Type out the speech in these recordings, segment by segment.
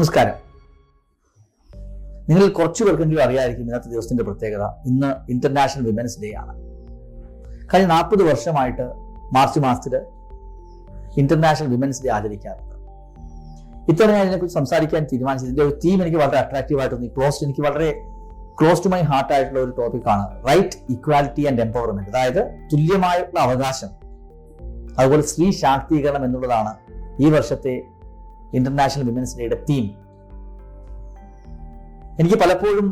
നമസ്കാരം. നിങ്ങളിൽ കുറച്ചു പേർക്കെങ്കിലും അറിയായിരിക്കും ഇന്നത്തെ ദിവസത്തിന്റെ പ്രത്യേകത. ഇന്ന് ഇന്റർനാഷണൽ വിമൻസ് ഡേ ആണ്. കഴിഞ്ഞ 40 വർഷമായിട്ട് മാർച്ച് മാസത്തിൽ ഇന്റർനാഷണൽ വിമൻസ് ഡേ ആചരിക്കാറുണ്ട്. ഇത്തവണ ഞാൻ ഇതിനെക്കുറിച്ച് സംസാരിക്കാൻ തീരുമാനിച്ചത് ഇതിന്റെ ഒരു തീം എനിക്ക് വളരെ അട്രാക്റ്റീവ് ആയിട്ട് തോന്നി. എനിക്ക് വളരെ ക്ലോസ് ടു മൈ ഹാർട്ട് ആയിട്ടുള്ള ഒരു ടോപ്പിക്കാണ് റൈറ്റ്, ഇക്വാലിറ്റി ആൻഡ് എംപവർമെന്റ്. അതായത് തുല്യമായിട്ടുള്ള അവകാശം, അതുപോലെ സ്ത്രീ ശാക്തീകരണം എന്നുള്ളതാണ് ഈ വർഷത്തെ ഇന്റർനാഷണൽ വിമൻസ് ഡേയുടെ തീം. എനിക്ക് പലപ്പോഴും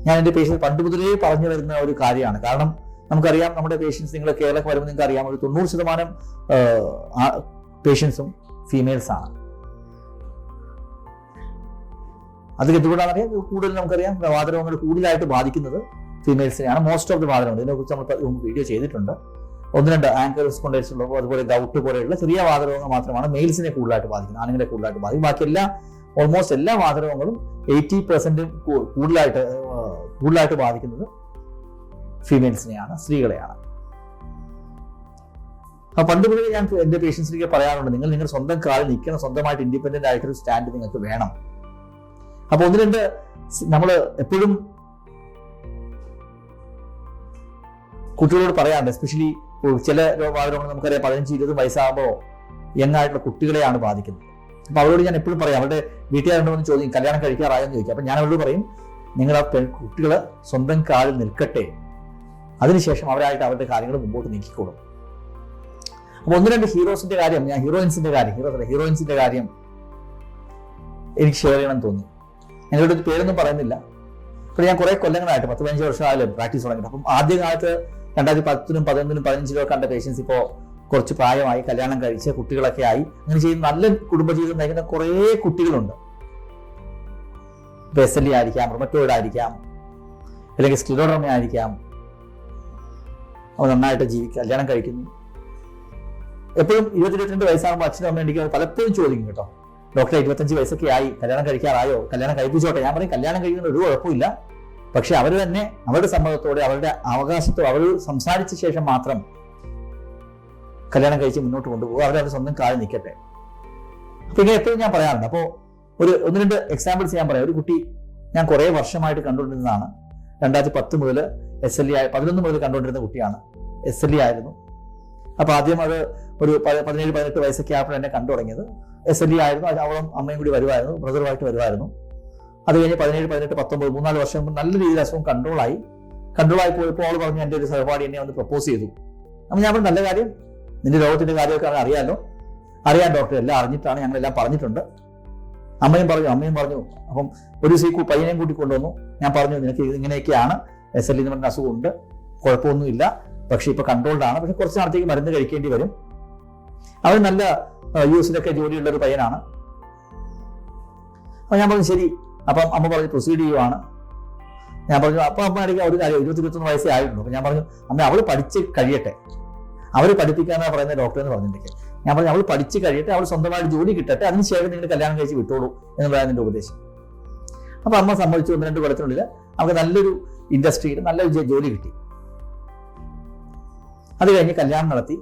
ഞാൻ എൻ്റെ പേഷ്യൻസ് പണ്ട് മുതലേ പറഞ്ഞു വരുന്ന ഒരു കാര്യമാണ്. കാരണം നമുക്കറിയാം, നമ്മുടെ പേഷ്യൻസ്, നിങ്ങൾ കേരളത്തിൽ വരുമ്പോൾ നിങ്ങൾക്ക് അറിയാം, ഒരു 90% പേഷ്യൻസും ഫീമെയിൽസ് ആണ്. അത് എന്തുകൊണ്ടാണെന്നറിയാം, കൂടുതൽ നമുക്കറിയാം വാതരോഗങ്ങൾ കൂടുതലായിട്ട് ബാധിക്കുന്നത് ഫീമെയിൽസിനെയാണ്. മോസ്റ്റ് ഓഫ് ദി വാതരോഗങ്ങൾ, ഇതിനെക്കുറിച്ച് നമ്മൾ വീഡിയോ ചെയ്തിട്ടുണ്ട്. 1-2 ആങ്കർ സ്പോണ്ടൈറ്റിസ് ഉള്ളപ്പോൾ, അതുപോലെ ഗൗട്ട് പോലെയുള്ള ചെറിയ വാതരോഗങ്ങൾ മാത്രമാണ് മെയിൽസിനെ കൂടുതലായിട്ട് ബാധിക്കുന്നത്, ആണുങ്ങളെ കൂടുതലായിട്ട് ബാധിക്കും. ബാക്കി ഓൾമോസ്റ്റ് എല്ലാ വാതരോഗങ്ങളും 80% കൂടുതലായിട്ട് ബാധിക്കുന്നത് ഫീമെയിൽസിനെയാണ്, സ്ത്രീകളെയാണ്. അപ്പൊ പണ്ട് മുതലേ ഞാൻ എൻ്റെ പേഷ്യൻസിലേക്ക് പറയാറുണ്ട്, നിങ്ങൾ സ്വന്തം കാലിൽ നിൽക്കണം, സ്വന്തമായിട്ട് ഇൻഡിപെൻഡന്റ് ആയിട്ടൊരു സ്റ്റാൻഡ് നിങ്ങൾക്ക് വേണം. അപ്പൊ 1-2 നമ്മൾ എപ്പോഴും കുട്ടികളോട് പറയാറുണ്ട്, എസ്പെഷ്യലി ചില വാതരോഗങ്ങൾ നമുക്കറിയാം 15-20 വയസ്സാകുമ്പോൾ യങ് ആയിട്ടുള്ള കുട്ടികളെയാണ് ബാധിക്കുന്നത്. അപ്പൊ അവരോട് ഞാൻ എപ്പോഴും പറയാം, അവരുടെ വീട്ടുകാരുണ്ടോന്ന് ചോദിക്കും, കല്യാണം കഴിക്കാറായെന്ന് ചോദിക്കും. അപ്പൊ ഞാൻ അവരോട് പറയും, നിങ്ങൾ ആ കുട്ടികൾ സ്വന്തം കാലിൽ നിൽക്കട്ടെ, അതിനുശേഷം അവരായിട്ട് അവരുടെ കാര്യങ്ങൾ മുമ്പോട്ട് നീക്കിക്കോളും. അപ്പൊ 1-2 ഹീറോയിൻസിന്റെ കാര്യം എനിക്ക് ഷെയർ ചെയ്യണം തോന്നി. ഞങ്ങളുടെ ഒരു പേരൊന്നും പറയുന്നില്ല. ഇപ്പോൾ ഞാൻ കുറെ കൊല്ലങ്ങളായിട്ട് 10-15 വർഷമായാലും പ്രാക്ടീസ് തുടങ്ങിയിട്ട്. അപ്പം ആദ്യകാലത്ത് 2010-ലും 11-ലും 15-ലോ കണ്ട പേഷ്യൻസ് ഇപ്പോൾ കുറച്ച് പ്രായമായി, കല്യാണം കഴിച്ച് കുട്ടികളൊക്കെ ആയി, അങ്ങനെ ചെയ്യുന്ന നല്ല കുടുംബജീവിതം നയിക്കുന്ന കുറേ കുട്ടികളുണ്ട്. ഇപ്പോൾ SLE ആയിരിക്കാം, റൊമറ്റോയിഡ് ആയിരിക്കാം, അല്ലെങ്കിൽ സ്ക്ലിറോഡർമ ആയിരിക്കാം. അവർ നന്നായിട്ട് കല്യാണം കഴിക്കുന്നു. എപ്പോഴും 20-22 വയസ്സാകുമ്പോൾ അച്ഛനും അമ്മയും എനിക്ക് പലപ്പോഴും ചോദിക്കും കേട്ടോ, ഡോക്ടറെ 25 വയസ്സൊക്കെ ആയി, കല്യാണം കഴിക്കാറായോ, കല്യാണം കഴിപ്പിച്ചോട്ടെ. ഞാൻ പറയും, കല്യാണം കഴിക്കുന്ന ഒരു കുഴപ്പമില്ല, പക്ഷെ അവർ തന്നെ അവരുടെ സമ്മതത്തോടെ, അവരുടെ അവകാശത്തോടെ, അവർ സംസാരിച്ച ശേഷം മാത്രം കല്യാണം കഴിച്ച് മുന്നോട്ട് കൊണ്ടുപോകുക. അവരവരുടെ സ്വന്തം കാലിൽ നിൽക്കട്ടെ. അപ്പൊ ഇങ്ങനെ എപ്പോഴും ഞാൻ പറയാറുണ്ട്. അപ്പോൾ 1-2 എക്സാമ്പിൾസ് ഞാൻ പറയാം. ഒരു കുട്ടി ഞാൻ കുറെ വർഷമായിട്ട് കണ്ടുകൊണ്ടിരുന്നതാണ്. 2010 മുതൽ SLE 11 മുതൽ കണ്ടുകൊണ്ടിരുന്ന കുട്ടിയാണ്. SLE ആയിരുന്നു. അപ്പൊ ആദ്യം അത് ഒരു 17-18 വയസ്സൊക്കെ ആയപ്പോൾ എന്നെ കണ്ടു തുടങ്ങിയത്. SLE ആയിരുന്നു. അവളും അമ്മയും കൂടി വരുമായിരുന്നു, ബ്രദറുമായിട്ട് വരുമായിരുന്നു. അത് കഴിഞ്ഞ് 17, 18, 19, 3-4 വർഷം മുമ്പ് നല്ല രീതിയിൽ അസുഖം കൺട്രോളായി പോയപ്പോൾ അവൾ പറഞ്ഞു, എൻ്റെ ഒരു സഹപാഠി എന്നെ ഒന്ന് പ്രപ്പോസ് ചെയ്തു. അപ്പം ഞാൻ പറഞ്ഞു, നല്ല കാര്യം, നിന്റെ രോഗത്തിന്റെ കാര്യമൊക്കെ അറിയാം ഡോക്ടർ, എല്ലാം അറിഞ്ഞിട്ടാണ്, ഞങ്ങളെല്ലാം പറഞ്ഞിട്ടുണ്ട്. അമ്മയും പറഞ്ഞു. അപ്പം ഒരു ദിവസം പയ്യനെയും കൂട്ടി കൊണ്ടുവന്നു. ഞാൻ പറഞ്ഞു, നിനക്ക് ഇങ്ങനെയൊക്കെയാണ്, SLE എന്ന് പറഞ്ഞ അസുഖമുണ്ട്, കുഴപ്പമൊന്നുമില്ല, പക്ഷെ ഇപ്പൊ കൺട്രോൾഡ് ആണ്, പക്ഷെ കുറച്ച് നാളത്തേക്ക് മരുന്ന് കഴിക്കേണ്ടി വരും. അവൻ നല്ല US-ലൊക്കെ ജോലിയുള്ള ഒരു പയ്യനാണ്. അപ്പൊ ഞാൻ പറഞ്ഞു ശരി. അപ്പം അമ്മ പറഞ്ഞു പ്രൊസീഡ് ചെയ്യുവാണ്. ഞാൻ പറഞ്ഞു, അപ്പൊ അമ്മ ആയിരിക്കും ഒരു കാര്യം, 20-21 വയസ്സേ ആയിരുന്നു. അപ്പൊ ഞാൻ പറഞ്ഞു, അമ്മ അവള് പഠിച്ച് കഴിയട്ടെ, അവര് പഠിപ്പിക്കാന്നാ പറയുന്ന ഡോക്ടർ എന്ന് പറഞ്ഞിട്ടുണ്ടെങ്കിൽ. ഞാൻ പറഞ്ഞു, അവൾ പഠിച്ച് കഴിയട്ടെ, അവൾ സ്വന്തമായിട്ട് ജോലി കിട്ടട്ടെ, അതിനുശേഷം നിങ്ങൾ കല്യാണം കഴിച്ച് വിട്ടോളൂ എന്നുള്ളതാണ് എന്റെ ഉപദേശം. അപ്പൊ അമ്മ സമ്മതിച്ചു. 1-2 കൊല്ലത്തിനുള്ളിൽ അവർക്ക് നല്ലൊരു ഇൻഡസ്ട്രിയിൽ നല്ലൊരു ജോലി കിട്ടി. അത് കഴിഞ്ഞ് കല്യാണം നടത്തി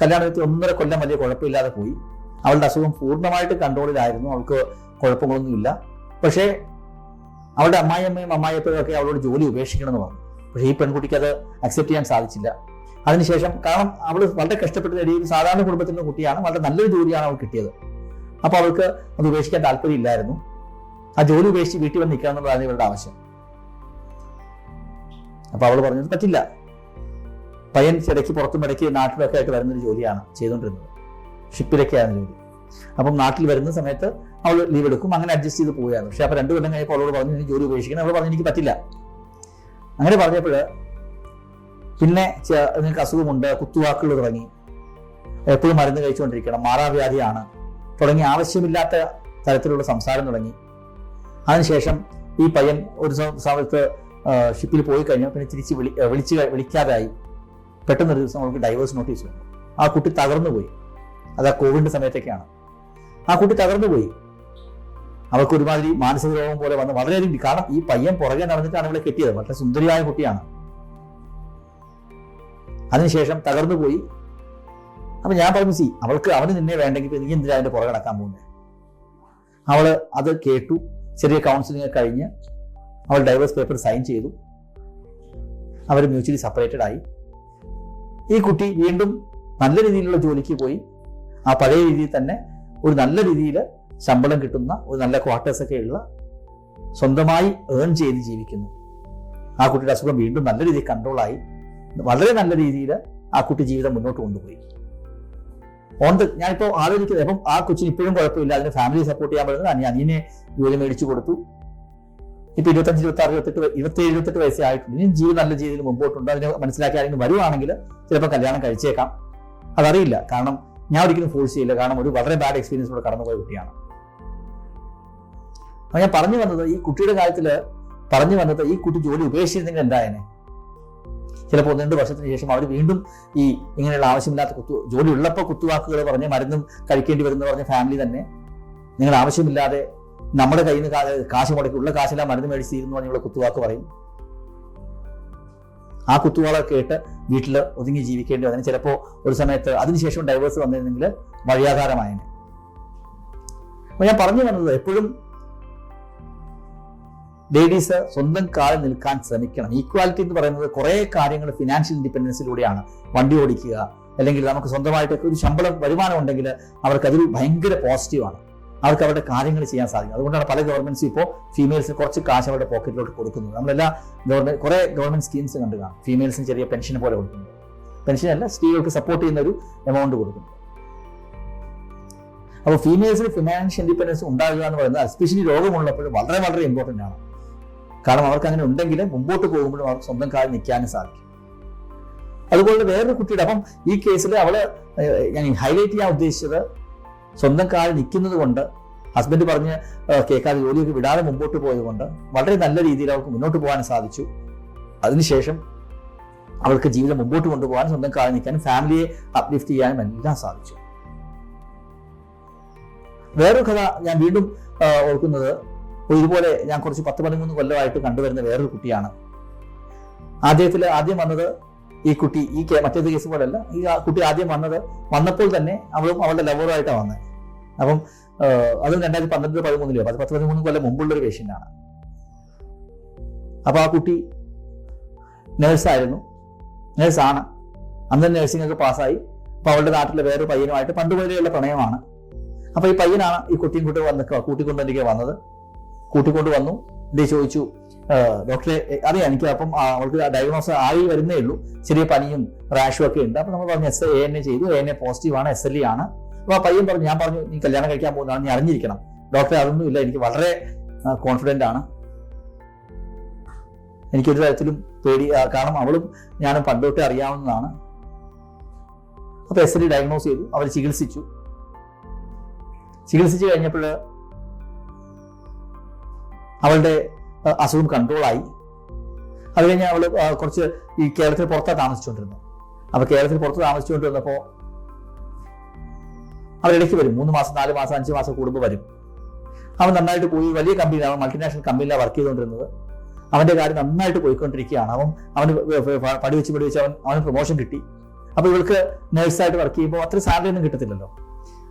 1.5 കൊല്ലം വലിയ കുഴപ്പമില്ലാതെ പോയി. അവളുടെ അസുഖം പൂർണ്ണമായിട്ട് കൺട്രോളിലായിരുന്നു, അവൾക്ക് കുഴപ്പങ്ങളൊന്നുമില്ല. പക്ഷേ അവളുടെ അമ്മായിയപ്പനും ഒക്കെ അവളോട് ജോലി ഉപേക്ഷിക്കണമെന്ന് പറഞ്ഞു. പക്ഷേ ഈ പെൺകുട്ടിക്ക് അത് അക്സെപ്റ്റ് ചെയ്യാൻ സാധിച്ചില്ല. അതിനുശേഷം, കാരണം അവൾ വളരെ കഷ്ടപ്പെട്ട് നേടിയ സാധാരണ കുടുംബത്തിലുള്ള കുട്ടിയാണ്, വളരെ നല്ലൊരു ജോലിയാണ് അവൾ കിട്ടിയത്. അപ്പൊ അവൾക്ക് അത് ഉപേക്ഷിക്കാൻ താല്പര്യമില്ലായിരുന്നു. ആ ജോലി ഉപേക്ഷിച്ച് വീട്ടിൽ വന്ന് നിൽക്കുക എന്നുള്ളതാണ് ഇവരുടെ ആവശ്യം. അപ്പൊ അവൾ പറഞ്ഞത് പറ്റില്ല. പയ്യൻ ഇടയ്ക്ക് പുറത്തും ഇടയ്ക്ക് നാട്ടിലൊക്കെ ആയിട്ട് വരുന്നൊരു ജോലിയാണ് ചെയ്തുകൊണ്ടിരുന്നത്, ഷിപ്പിലൊക്കെയാണ് ജോലി. അപ്പം നാട്ടിൽ വരുന്ന സമയത്ത് അവൾ ലീവ് എടുക്കും, അങ്ങനെ അഡ്ജസ്റ്റ് ചെയ്ത് പോവുകയാണ്. പക്ഷെ അപ്പൊ 2 കൊല്ലം കഴിഞ്ഞപ്പോൾ അവളോട് പറഞ്ഞു, എനിക്ക് ജോലി ഉപേക്ഷിക്കണം. അവൾ പറഞ്ഞു, എനിക്ക് പറ്റില്ല. അങ്ങനെ പറഞ്ഞപ്പോൾ പിന്നെ നിങ്ങൾക്ക് അസുഖമുണ്ട്, കുത്തുവാക്കുകൾ തുടങ്ങി, എപ്പോഴും മരുന്ന് കഴിച്ചുകൊണ്ടിരിക്കണം, മാറാവ്യാധിയാണ് തുടങ്ങി ആവശ്യമില്ലാത്ത തരത്തിലുള്ള സംസാരം തുടങ്ങി. അതിനുശേഷം ഈ പയ്യൻ ഒരു സമയത്ത് ഷിപ്പിൽ പോയി കഴിഞ്ഞാൽ പിന്നെ തിരിച്ച് വിളിക്കാതായി. പെട്ടെന്നൊരു ദിവസം അവൾക്ക് ഡൈവേഴ്സ് നോട്ടീസ് വന്നു. ആ കുട്ടി തകർന്നു പോയി. അത് ആ കോവിഡിന്റെ സമയത്തൊക്കെയാണ്. ആ കുട്ടി തകർന്നു പോയി. അവൾക്ക് ഒരുമാതിരി മാനസിക രോഗം പോലെ വന്ന് വളരെയധികം, കാരണം ഈ പയ്യൻ പുറകെ നടന്നിട്ടാണ് അവളെ കെട്ടിയത്. വളരെ സുന്ദരിയായ കുട്ടിയാണ്. അതിനുശേഷം തകർന്നു പോയി. അപ്പൊ ഞാൻ പറഞ്ഞു, അവന് നിന്നെ വേണ്ടെങ്കിൽ നീ എന്തിനാ അതിന്റെ പുറകെ നടക്കാൻ പോകുന്നത്? അവൾ അത് കേട്ടു. ചെറിയ കൗൺസിലിംഗ് കഴിഞ്ഞ് അവൾ ഡൈവേഴ്സ് പേപ്പർ സൈൻ ചെയ്തു. അവർ മ്യൂച്വലി സെപ്പറേറ്റഡ് ആയി. ഈ കുട്ടി വീണ്ടും നല്ല രീതിയിലുള്ള ജോലിക്ക് പോയി. ആ പഴയ രീതിയിൽ തന്നെ ഒരു നല്ല രീതിയിൽ ശമ്പളം കിട്ടുന്ന ഒരു നല്ല ക്വാർട്ടേഴ്സൊക്കെ ഉള്ള സ്വന്തമായി ഏൺ ചെയ്ത് ജീവിക്കുന്നു. ആ കുട്ടിയുടെ അസുഖം വീണ്ടും നല്ല രീതിയിൽ കൺട്രോളായി. വളരെ നല്ല രീതിയിൽ ആ കുട്ടി ജീവിതം മുന്നോട്ട് കൊണ്ടുപോയി. ഞാനിപ്പോൾ ആലോചിക്കുന്നത്, അപ്പം ആ കൊച്ചിന് ഇപ്പോഴും കുഴപ്പമില്ല. അതിന് ഫാമിലി സപ്പോർട്ട് ചെയ്യാൻ പറ്റുന്നത് അനിയനെ ജോലി മേടിച്ചു കൊടുത്തു. ഇപ്പൊ 25, 26, 27, 28 വയസ്സേ ആയിട്ടുണ്ട്. ഇനി ജീവിതം നല്ല രീതിയിൽ മുമ്പോട്ടുണ്ട്. അതിനെ മനസ്സിലാക്കി ആരെങ്കിലും വരുവാണെങ്കിൽ ചിലപ്പോൾ കല്യാണം കഴിച്ചേക്കാം. അതറിയില്ല. കാരണം ഞാൻ ഒരിക്കലും ഫോഴ്സ് ചെയ്യില്ല. കാരണം ഒരു വളരെ ബാഡ് എക്സ്പീരിയൻസിലൂടെ കടന്നുപോയ കുട്ടിയാണ്. അപ്പൊ ഞാൻ പറഞ്ഞു വന്നത്, ഈ കുട്ടിയുടെ കാര്യത്തിൽ പറഞ്ഞു വന്നത്, ഈ കുട്ടി ജോലി ഉപേക്ഷിച്ചിരുന്നെങ്കിൽ എന്തായനെ? ചിലപ്പോൾ 1-2 വർഷത്തിന് ശേഷം അവർ വീണ്ടും ഈ ഇങ്ങനെയുള്ള ആവശ്യമില്ലാത്ത ജോലി ഉള്ളപ്പോൾ കുത്തുവാക്കുകൾ പറഞ്ഞ് മരുന്നും കഴിക്കേണ്ടി വരുന്ന പറഞ്ഞ ഫാമിലി തന്നെ നിങ്ങൾ ആവശ്യമില്ലാതെ നമ്മുടെ കയ്യിൽ നിന്ന് കാശ് മുടക്കി ഉള്ള കാശെല്ലാം മരുന്ന് മേടിച്ച് തീരുന്നു പറഞ്ഞുള്ള കുത്തുവാക്ക് പറയും. ആ കുത്തുവാളെ കേട്ട് വീട്ടിൽ ഒതുങ്ങി ജീവിക്കേണ്ടി വന്നതിന് ചിലപ്പോൾ ഒരു സമയത്ത് അതിനുശേഷം ഡൈവേഴ്സ് വന്നിരുന്നെങ്കിൽ വഴിയാധാരമായതിന്. അപ്പൊ ഞാൻ പറഞ്ഞു വന്നത്, എപ്പോഴും ലേഡീസ് സ്വന്തം കാലിൽ നിൽക്കാൻ ശ്രമിക്കണം. ഈക്വാലിറ്റി എന്ന് പറയുന്നത് കുറേ കാര്യങ്ങൾ ഫിനാൻഷ്യൽ ഇൻഡിപെൻഡൻസിലൂടെയാണ്. വണ്ടി ഓടിക്കുക, അല്ലെങ്കിൽ നമുക്ക് സ്വന്തമായിട്ടൊക്കെ ഒരു ശമ്പളം വരുമാനം ഉണ്ടെങ്കിൽ അവർക്ക് അതൊരു ഭയങ്കര പോസിറ്റീവാണ്. അവർക്ക് അവരുടെ കാര്യങ്ങൾ ചെയ്യാൻ സാധിക്കും. അതുകൊണ്ടാണ് പല ഗവൺമെന്റ്സും ഇപ്പോൾ ഫീമെയിൽസിന് കുറച്ച് കാശ് അവരുടെ പോക്കറ്റിലോട്ട് കൊടുക്കുന്നത്. നമ്മളെല്ലാ കുറേ ഗവൺമെന്റ് സ്കീംസ് കണ്ടു കാണും. ഫീമെയിൽസിന് ചെറിയ പെൻഷൻ പോലെ കൊടുക്കുന്നു. പെൻഷനല്ല, സ്ത്രീകൾക്ക് സപ്പോർട്ട് ചെയ്യുന്ന ഒരു എമൗണ്ട് കൊടുക്കുന്നു. അപ്പോൾ ഫീമെയിൽസിന് ഫിനാൻഷ്യൽ ഇൻഡിപെൻഡൻസ് ഉണ്ടാകുക എന്ന് പറയുന്നത് എസ്പെഷ്യലി രോഗമുള്ളപ്പോഴും വളരെ വളരെ ഇമ്പോർട്ടൻ്റ് ആണ്. കാരണം അവർക്ക് അങ്ങനെ ഉണ്ടെങ്കിൽ മുമ്പോട്ട് പോകുമ്പോഴും അവർക്ക് സ്വന്തം കാലിൽ നിൽക്കാനും സാധിക്കും. അതുപോലെ വേറൊരു കുട്ടിയുടെ, അപ്പം ഈ കേസിൽ ഞാൻ ഹൈലൈറ്റ് ചെയ്യാൻ ഉദ്ദേശിച്ചത്, സ്വന്തം കാലിൽ നിൽക്കുന്നത് കൊണ്ട് ഹസ്ബൻഡ് പറഞ്ഞ് കേൾക്കാതെ ജോലിയൊക്കെ വിടാതെ മുമ്പോട്ട് പോയതുകൊണ്ട് വളരെ നല്ല രീതിയിൽ അവർക്ക് മുന്നോട്ട് പോകാൻ സാധിച്ചു. അതിനുശേഷം അവർക്ക് ജീവിതം മുമ്പോട്ട് കൊണ്ടുപോകാനും സ്വന്തം കാലിൽ നിൽക്കാനും ഫാമിലിയെ അപ്ലിഫ്റ്റ് ചെയ്യാനും എല്ലാം സാധിച്ചു. വേറൊരു കഥ ഞാൻ വീണ്ടും ഓർക്കുന്നത്, ഇതുപോലെ ഞാൻ കുറച്ച് 10-13 കൊല്ലമായിട്ട് കണ്ടുവരുന്ന വേറൊരു കുട്ടിയാണ്. ആദ്യം വന്നത് ഈ കുട്ടി മറ്റേത് കേസ് പോലെയല്ല. ഈ കുട്ടി ആദ്യം വന്നപ്പോൾ തന്നെ അവളും അവളുടെ ലവറുമായിട്ടാണ് വന്നത്. അപ്പം അതും 2012-13 10-13 കൊല്ലം മുമ്പുള്ളൊരു പേഷ്യൻ്റാണ്. അപ്പൊ ആ കുട്ടി നേഴ്സാണ്. അന്ന് നഴ്സിംഗ് ഒക്കെ പാസ്സായി. അപ്പൊ അവളുടെ നാട്ടിലെ വേറൊരു പയ്യനുമായിട്ട് പണ്ടുപോലെയുള്ള പ്രണയമാണ്. അപ്പൊ ഈ പയ്യനാണ് ഈ കുട്ടിയും കൂട്ടിക്കൊണ്ടെനിക്ക് വന്നത്. കൂട്ടിക്കൊണ്ട് വന്നു. ഇത് ചോദിച്ചു, ഡോക്ടറെ അറിയാം എനിക്ക്, അപ്പം അവൾക്ക് ഡയഗ്നോസ് ആയി വരുന്നേ ഉള്ളൂ, ചെറിയ പനിയും റാഷും ഒക്കെ ഉണ്ട്. അപ്പൊ നമ്മൾ പറഞ്ഞു ANA ചെയ്തു, ANA പോസിറ്റീവ് ആണ്, SLE ആണ്. അപ്പൊ ആ പയ്യൻ പറഞ്ഞു, ഞാൻ പറഞ്ഞു നീ കല്യാണം കഴിക്കാൻ പോകുന്നതാണ്, നീ അറിഞ്ഞിരിക്കണം. ഡോക്ടറെ അതൊന്നും ഇല്ല, എനിക്ക് വളരെ കോൺഫിഡന്റ് ആണ്, എനിക്കൊരു തരത്തിലും പേടി, കാരണം അവളും ഞാനും പണ്ടോട്ടേ അറിയാവുന്നതാണ്. അപ്പൊ SLE ഡയഗ്നോസ് ചെയ്തു. അവർ ചികിത്സിച്ചു കഴിഞ്ഞപ്പോൾ അവളുടെ അസുഖം കൺട്രോളായി. അത് കഴിഞ്ഞ് അവൾ കുറച്ച് ഈ കേരളത്തിൽ പുറത്താണ് താമസിച്ചുകൊണ്ടിരുന്നത്. അപ്പൊ കേരളത്തിൽ പുറത്ത് താമസിച്ചുകൊണ്ടിരുന്നപ്പോൾ അവരിടയ്ക്ക് വരും. 3 മാസം 4 മാസം 5 മാസം കൂടുമ്പോൾ വരും. അവൻ നന്നായിട്ട് പോയി. വലിയ കമ്പനിയിലാണ്, മൾട്ടിനാഷണൽ കമ്പനിയിലാണ് വർക്ക് ചെയ്തുകൊണ്ടിരുന്നത്. അവന്റെ കാര്യം നന്നായിട്ട് പോയിക്കൊണ്ടിരിക്കുകയാണ്. അവന് പഠിവെച്ച് അവന് പ്രൊമോഷൻ കിട്ടി. അപ്പൊ ഇവൾക്ക് നേഴ്സായിട്ട് വർക്ക് ചെയ്യുമ്പോൾ അത്ര സാലറി ഒന്നും കിട്ടത്തില്ലല്ലോ.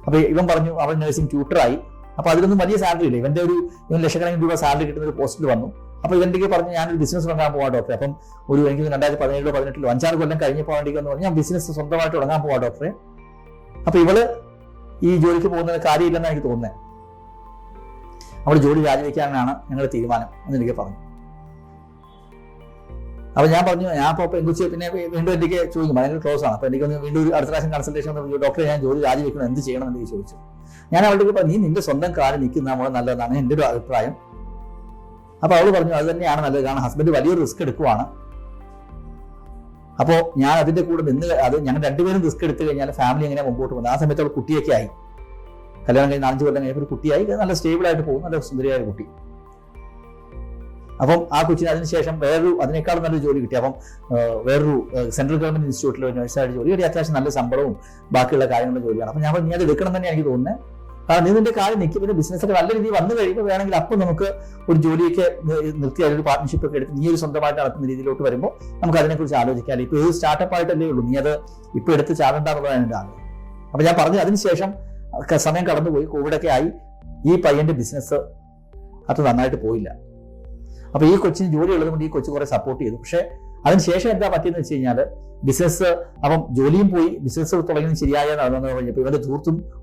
അപ്പൊ ഇവൻ പറഞ്ഞു അവൾ നഴ്സിംഗ് ട്യൂട്ടറായി. അപ്പൊ അതിലൊന്നും വലിയ സാലറി ഇല്ല. ഇവൻ ലക്ഷക്കണക്കിന് രൂപ സാലറി കിട്ടുന്ന ഒരു പോസ്റ്റിൽ വന്നു. അപ്പൊ ഇവന്റെ പറഞ്ഞു ഞാനൊരു ബിസിനസ് തുടങ്ങാൻ പോവാ ഡോക്ടറെ. അപ്പം എനിക്ക് 2017-18 5-6 കൊല്ലം കഴിഞ്ഞപ്പോൾ വേണ്ടിക്കെന്ന് പറഞ്ഞാൽ ഞാൻ ബിസിനസ് സ്വന്തമായിട്ട് തുടങ്ങാൻ പോവാ ഡോക്ടറെ. അപ്പൊ ഇവള് ഈ ജോലിക്ക് പോകുന്നതിന് കാര്യമില്ലെന്നാണ് എനിക്ക് തോന്നുന്നത്. അവൾ ജോലി രാജിവെക്കാനാണ് ഞങ്ങളുടെ തീരുമാനം എന്ന് എനിക്ക് പറഞ്ഞു. അപ്പൊ ഞാൻ പറഞ്ഞു, ഞാൻ അപ്പോൾ പെൺകുച്ചി പിന്നെ വീണ്ടും എനിക്ക് ചോദിക്കും, ഭയങ്കര ക്ലോസ് ആണ്. അപ്പൊ എനിക്ക് വീണ്ടും ഒരു അടുത്ത പ്രാവശ്യം കൺസൾട്ടേഷൻ ഡോക്ടറെ ഞാൻ ജോലി രാജിവെക്കണം, എന്ത് ചെയ്യണം എന്ന് എനിക്ക് ചോദിച്ചു. ഞാൻ അവളുടെ പറഞ്ഞു, നീ നിന്റെ സ്വന്തം കാലിൽ നിൽക്കുന്ന നമ്മളെ നല്ലതാണ് എൻ്റെ ഒരു അഭിപ്രായം. അപ്പൊ അവള് പറഞ്ഞു അത് തന്നെയാണ് നല്ലത്, കാരണം ഹസ്ബൻഡ് വലിയൊരു റിസ്ക് എടുക്കുവാണ്. അപ്പോൾ ഞാൻ അതിന്റെ കൂടെ നിന്ന് ഞങ്ങൾ രണ്ടുപേരും റിസ്ക് എടുത്തു കഴിഞ്ഞാൽ ഫാമിലി എങ്ങനെ മുമ്പോട്ട് പോകുന്നത്. ആ സമയത്ത് അവൾ കുട്ടിയൊക്കെ ആയി, കല്യാണം കഴിഞ്ഞ് 4-5 കൊല്ലം കഴിഞ്ഞപ്പോൾ ഒരു കുട്ടിയായി, നല്ല സ്റ്റേബിൾ ആയിട്ട് പോകും, നല്ല സുന്ദരിയായ കുട്ടി. അപ്പം ആ കൊച്ചിന് അതിനുശേഷം അതിനേക്കാളും നല്ലൊരു ജോലി കിട്ടി. അപ്പം വേറൊരു സെൻട്രൽ ഗവൺമെന്റ് ഇൻസ്റ്റിറ്റ്യൂട്ടിൽ നഴ്സായിട്ട് ജോലി കിട്ടി. അത്യാവശ്യം നല്ല ശമ്പളവും ബാക്കിയുള്ള കാര്യങ്ങളുടെ ജോലിയാണ്. അപ്പം ഞാൻ നീ അത് എടുക്കണം തന്നെ എനിക്ക് തോന്നുന്നത്. കാരണം നീ നിന്റെ കാര്യം നിൽക്കും, പിന്നെ ബിസിനസ്സൊക്കെ നല്ല രീതിയിൽ വന്നു കഴിയുമ്പോൾ വേണമെങ്കിൽ അപ്പം നമുക്ക് ഒരു ജോലിയൊക്കെ നിർത്തി അതിലൊരു പാർട്ട്ണർഷിപ്പ് ഒക്കെ എടുത്ത് നീ ഒരു സ്വന്തമായിട്ട് നടത്തുന്ന രീതിയിലോട്ട് വരുമ്പോൾ നമുക്ക് അതിനെക്കുറിച്ച് ആലോചിക്കാം. ഇപ്പോൾ ഒരു സ്റ്റാർട്ടപ്പ് ആയിട്ടല്ലേ ഉള്ളൂ, നീ അത് ഇപ്പോൾ എടുത്ത് ചാടേണ്ടതാണ് എൻ്റെ ആഗ്രഹം. അപ്പം ഞാൻ പറഞ്ഞു അതിനുശേഷം സമയം കടന്നുപോയി, കോവിഡൊക്കെ ആയി. ഈ പയ്യന്റെ ബിസിനസ് അത് നന്നായിട്ട് പോയില്ല. അപ്പൊ ഈ കൊച്ചിന് ജോലി ഉള്ളത് കൊണ്ട് ഈ കൊച്ചു കുറെ സപ്പോർട്ട് ചെയ്തു. പക്ഷെ അതിനുശേഷം എന്താ പറ്റിയെന്ന് വെച്ച് കഴിഞ്ഞാൽ ബിസിനസ്, അപ്പം ജോലിയും പോയി, ബിസിനസ് തുടങ്ങി ശരിയായ നടന്നു കഴിഞ്ഞപ്പോൾ ഇവന്റെ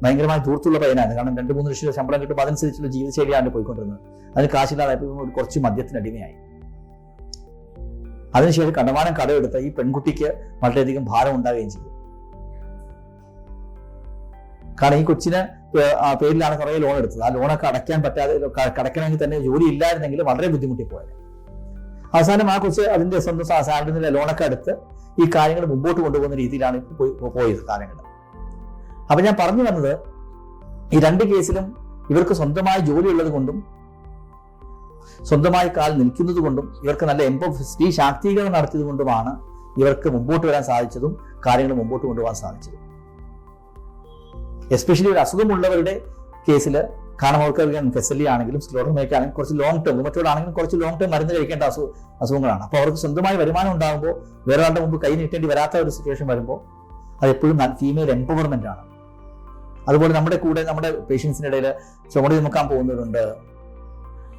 ഭയങ്കരമായ ധൂർത്തുള്ള പയ്യനാണ്. കാരണം 2-3 ലക്ഷം ശമ്പളം കിട്ടുമ്പോൾ അതനുസരിച്ചുള്ള ജീവിതശൈലിയാണ് പോയിക്കൊണ്ടിരുന്നത്. അതിന് കാശില്ലാതായപ്പോൾ കുറച്ച് മദ്യത്തിന് അടിമയായി. അതിനുശേഷം കണ്ടമാനം കടമെടുത്ത ഈ പെൺകുട്ടിക്ക് വളരെയധികം ഭാരം ഉണ്ടാകുകയും ചെയ്തു. കാരണം ഈ കൊച്ചിന് പേരിലാണ് കുറേ ലോൺ എടുത്തത്. ആ ലോണൊക്കെ അടയ്ക്കാൻ പറ്റാതെ, അടയ്ക്കണമെങ്കിൽ തന്നെ ജോലി ഇല്ലായിരുന്നെങ്കിൽ വളരെ ബുദ്ധിമുട്ടി പോയത്. അവസാനം ആ കൊച്ച് അതിന്റെ സ്വന്തം സാലറിയിൽ ലോണൊക്കെ എടുത്ത് ഈ കാര്യങ്ങൾ മുമ്പോട്ട് കൊണ്ടുപോകുന്ന രീതിയിലാണ് പോയത് കാര്യങ്ങൾ. അപ്പൊ ഞാൻ പറഞ്ഞു വന്നത്, ഈ 2 കേസിലും ഇവർക്ക് സ്വന്തമായി ജോലി ഉള്ളത് കൊണ്ടും സ്വന്തമായി കാൽ നിൽക്കുന്നത് കൊണ്ടും ഇവർക്ക് നല്ല സ്ത്രീ ശാക്തീകരണം നടത്തിയത് കൊണ്ടുമാണ് ഇവർക്ക് മുമ്പോട്ട് വരാൻ സാധിച്ചതും കാര്യങ്ങൾ മുമ്പോട്ട് കൊണ്ടുപോകാൻ സാധിച്ചതും. എസ്പെഷ്യലി ഒരു അസുഖമുള്ളവരുടെ കേസിൽ, കാരണം അവർക്ക് ഫെസിലി ആണെങ്കിലും സ്ക്ലെറോഡർമിയൊക്കെ ആണെങ്കിലും കുറച്ച് ലോങ് ടേം, മറ്റോടാണെങ്കിലും കുറച്ച് ലോങ് ടേം മരുന്ന് കഴിക്കേണ്ട അസുഖങ്ങളാണ്. അപ്പോൾ അവർക്ക് സ്വന്തമായി വരുമാനം ഉണ്ടാകുമ്പോൾ വേറെ ആളുടെ മുമ്പ് കൈ നീട്ടേണ്ടി വരാത്ത ഒരു സിറ്റുവേഷൻ വരുമ്പോൾ അത് എപ്പോഴും ഫീമെയിൽ എംപവർമെന്റ് ആണ്. അതുപോലെ നമ്മുടെ കൂടെ നമ്മുടെ പേഷ്യൻസിന്റെ ഇടയിൽ ചുമടി നോക്കാൻ പോകുന്നവരുണ്ട്,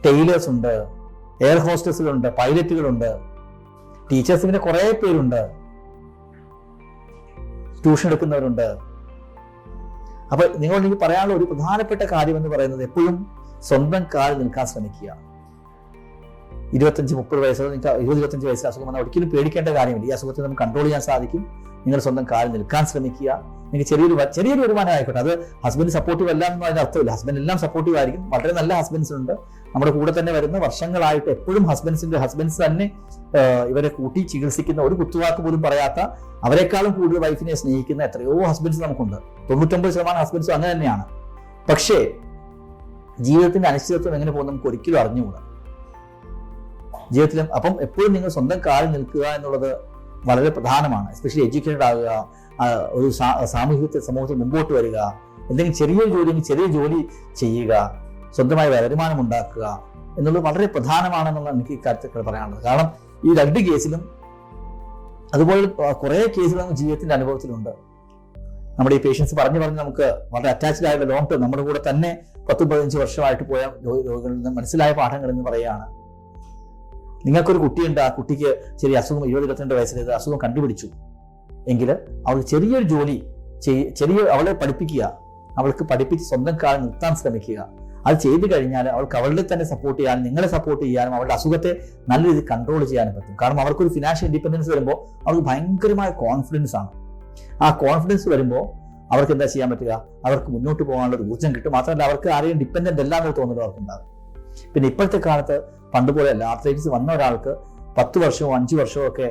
ടൈലേഴ്സ് ഉണ്ട്, എയർ ഹോസ്റ്റസുകളുണ്ട്, പൈലറ്റുകളുണ്ട്, ടീച്ചേഴ്സിന്റെ കുറെ പേരുണ്ട്, ട്യൂഷൻ എടുക്കുന്നവരുണ്ട്. അപ്പൊ നിങ്ങളോട് എനിക്ക് പറയാനുള്ള ഒരു പ്രധാനപ്പെട്ട കാര്യം എന്ന് പറയുന്നത്, എപ്പോഴും സ്വന്തം കാലിൽ നിൽക്കാൻ ശ്രമിക്കുക. 25-30 വയസ്സോ 20-25 വയസ്സിൽ അസുഖം വന്നാൽ ഒരിക്കലും പേടിക്കേണ്ട കാര്യമില്ല. ഈ അസുഖത്തെ നമുക്ക് കൺട്രോൾ ചെയ്യാൻ സാധിക്കും. നിങ്ങൾ സ്വന്തം കാലിൽ നിൽക്കാൻ ശ്രമിക്കുക. നിങ്ങൾക്ക് ചെറിയൊരു വരുമാനം ആയിക്കോട്ടെ, അത് ഹസ്ബൻഡ് സപ്പോർട്ടീവ് അല്ല എന്ന് അതിന്റെ അർത്ഥമില്ല. ഹസ്ബൻഡ് എല്ലാം സപ്പോർട്ടീവ് ആയിരിക്കും. വളരെ നല്ല ഹസ്ബൻഡ്സ് ഉണ്ട് നമ്മുടെ കൂടെ തന്നെ വരുന്ന, വർഷങ്ങളായിട്ട് എപ്പോഴും ഹസ്ബൻഡ്സ് തന്നെ ഇവരെ കൂട്ടി ചികിത്സിക്കുന്ന, ഒരു കുത്തുവാക്ക് പോലും പറയാത്ത, അവരെക്കാളും കൂടുതൽ വൈഫിനെ സ്നേഹിക്കുന്ന എത്രയോ ഹസ്ബൻഡ്സ് നമുക്കുണ്ട്. 99% ഹസ്ബൻഡ്സും അങ്ങനെ തന്നെയാണ്. പക്ഷേ ജീവിതത്തിന്റെ അനിശ്ചിതത്വം എങ്ങനെ പോകും നമുക്ക് ഒരിക്കലും അറിഞ്ഞുകൂടാ ജീവിതത്തിലും. അപ്പം എപ്പോഴും നിങ്ങൾ സ്വന്തം കാലിൽ നിൽക്കുക എന്നുള്ളത് വളരെ പ്രധാനമാണ്. എസ്പെഷ്യലി എഡ്യൂക്കേറ്റഡ് ആകുക, ഒരു സമൂഹത്തിൽ മുമ്പോട്ട് വരിക, എന്തെങ്കിലും ചെറിയ ജോലി ചെയ്യുക, സ്വന്തമായി വരുമാനം ഉണ്ടാക്കുക എന്നുള്ളത് വളരെ പ്രധാനമാണെന്നുള്ള എനിക്ക് ഇക്കാര്യത്തിൽ പറയാനുള്ളത്. കാരണം ഈ 2 കേസിലും അതുപോലെ കുറെ കേസുകൾ ജീവിതത്തിന്റെ അനുഭവത്തിലുണ്ട്. നമ്മുടെ ഈ പേഷ്യൻസ് പറഞ്ഞു നമുക്ക് വളരെ അറ്റാച്ച്ഡ് ആയ ലോങ് ടേം നമ്മുടെ കൂടെ തന്നെ 10-15 വർഷമായിട്ട് പോയ രോഗികളിൽ നിന്ന് മനസ്സിലായ പാഠങ്ങൾ എന്ന് പറയുകയാണ്. നിങ്ങൾക്കൊരു കുട്ടിയുണ്ട്, ആ കുട്ടിക്ക് ചെറിയ അസുഖം 20-22 വയസ്സിൽ അസുഖം കണ്ടുപിടിച്ചു എങ്കിൽ അവൾ ചെറിയൊരു ജോലി അവളെ പഠിപ്പിക്കുക, അവൾക്ക് പഠിപ്പിച്ച് സ്വന്തം കാലം നിർത്താൻ ശ്രമിക്കുക. അത് ചെയ്തു കഴിഞ്ഞാൽ അവൾക്ക് അവളുടെ തന്നെ സപ്പോർട്ട് ചെയ്യാനും നിങ്ങളെ സപ്പോർട്ട് ചെയ്യാനും അവളുടെ അസുഖത്തെ നല്ല രീതിയിൽ കൺട്രോൾ ചെയ്യാനും പറ്റും. കാരണം അവർക്കൊരു ഫിനാൻഷ്യൽ ഇൻഡിപെൻഡൻസ് വരുമ്പോൾ അവർക്ക് ഭയങ്കരമായ കോൺഫിഡൻസ് ആണ്. ആ കോൺഫിഡൻസ് വരുമ്പോൾ അവർക്ക് എന്താ ചെയ്യാൻ പറ്റുക, അവർക്ക് മുന്നോട്ട് പോകാനുള്ള ഒരു ഊർജ്ജം കിട്ടും. മാത്രമല്ല അവർക്ക് ആരെയും ഡിപ്പെൻഡന്റ് അല്ലാന്നൊരു തോന്നലും അവർക്കുണ്ടാകും. പിന്നെ ഇപ്പോഴത്തെ കാലത്ത് പണ്ടുപോലെ അല്ല, ആർത്രൈറ്റിസ് വന്ന ഒരാൾക്ക് 10 വർഷമോ 5 വർഷമോ ഒക്കെ,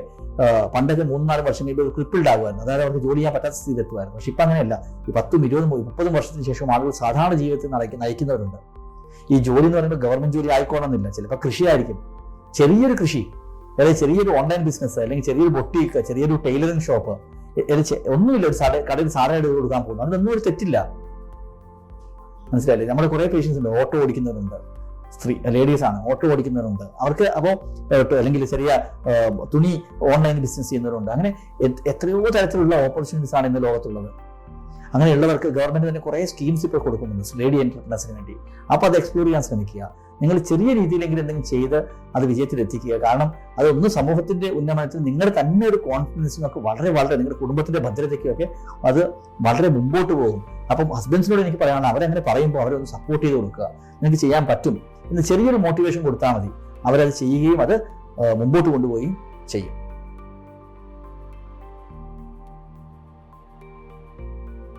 പണ്ടൊക്കെ 3-4 വർഷം കഴിയുമ്പോൾ ഒരു ക്രിപ്പിൾഡ് ആകുമായിരുന്നു. അതായത് അവർക്ക് ജോലി ചെയ്യാൻ പറ്റാത്ത സ്ഥിതി എത്തുമായിരുന്നു. പക്ഷെ ഇപ്പം അങ്ങനെയല്ല. ഈ 10, 20, 30 വർഷത്തിന് ശേഷം ആളുകൾ സാധാരണ ജീവിതത്തിൽ നയിക്കുന്നവരുണ്ട്. ഈ ജോലി എന്ന് പറയുമ്പോൾ ഗവൺമെന്റ് ജോലി ആയിക്കോണമെന്നില്ല. ചിലപ്പോൾ കൃഷിയായിരിക്കും, ചെറിയൊരു കൃഷി, അല്ലെങ്കിൽ ചെറിയൊരു ഓൺലൈൻ ബിസിനസ്, അല്ലെങ്കിൽ ചെറിയൊരു ബൊട്ടീക്ക്, ചെറിയൊരു ടൈലറിംഗ് ഷോപ്പ്, ഒന്നുമില്ല. ഒരു കടയിൽ സാധനം എടുത്ത് കൊടുക്കാൻ പോകുന്നു, അതിനൊന്നും ഒരു തെറ്റില്ല. മനസ്സിലായില്ലേ? നമ്മുടെ കുറെ പേഷ്യൻസ് ഉണ്ട്, ഓട്ടോ ഓടിക്കുന്നവരുണ്ട്, ലേഡീസ് ആണ്, ഓട്ടോ ഓടിക്കുന്നവരുണ്ട്. അവർക്ക് അപ്പോൾ അല്ലെങ്കിൽ ചെറിയ തുണി ഓൺലൈൻ ബിസിനസ് ചെയ്യുന്നവരുണ്ട്. അങ്ങനെ എത്രയോ തരത്തിലുള്ള ഓപ്പർച്യൂണിറ്റീസ് ആണ് ഇന്ന് ലോകത്തുള്ളത്. അങ്ങനെയുള്ളവർക്ക് ഗവൺമെന്റ് തന്നെ കുറേ സ്കീംസ് ഇപ്പോൾ കൊടുക്കുന്നുണ്ട് ലേഡി എന്റർപ്രണേഴ്സിന് വേണ്ടി. അപ്പോൾ അത് എക്സ്പ്ലോർ ചെയ്യാൻ ശ്രമിക്കുക. നിങ്ങൾ ചെറിയ രീതിയിലെങ്കിലും എന്തെങ്കിലും ചെയ്ത് അത് വിജയത്തിലെത്തിക്കുക. കാരണം അതൊന്നും സമൂഹത്തിന്റെ ഉന്നമനത്തിൽ നിങ്ങളുടെ തന്നെ ഒരു കോൺഫിഡൻസിനൊക്കെ വളരെ നിങ്ങളുടെ കുടുംബത്തിന്റെ ഭദ്രതയ്ക്കൊക്കെ അത് വളരെ മുമ്പോട്ട് പോകും. അപ്പം ഹസ്ബൻഡ്സിനോട് എനിക്ക് പറയാനുള്ളത്, അവരങ്ങനെ പറയുമ്പോൾ അവരെ ഒന്ന് സപ്പോർട്ട് ചെയ്ത് കൊടുക്കുക. നിങ്ങൾക്ക് ചെയ്യാൻ പറ്റും എന്ന് ചെറിയൊരു മോട്ടിവേഷൻ കൊടുത്താൽ മതി. അവരത് ചെയ്യുകയും അത് മുമ്പോട്ട് കൊണ്ടുപോവുകയും ചെയ്യും.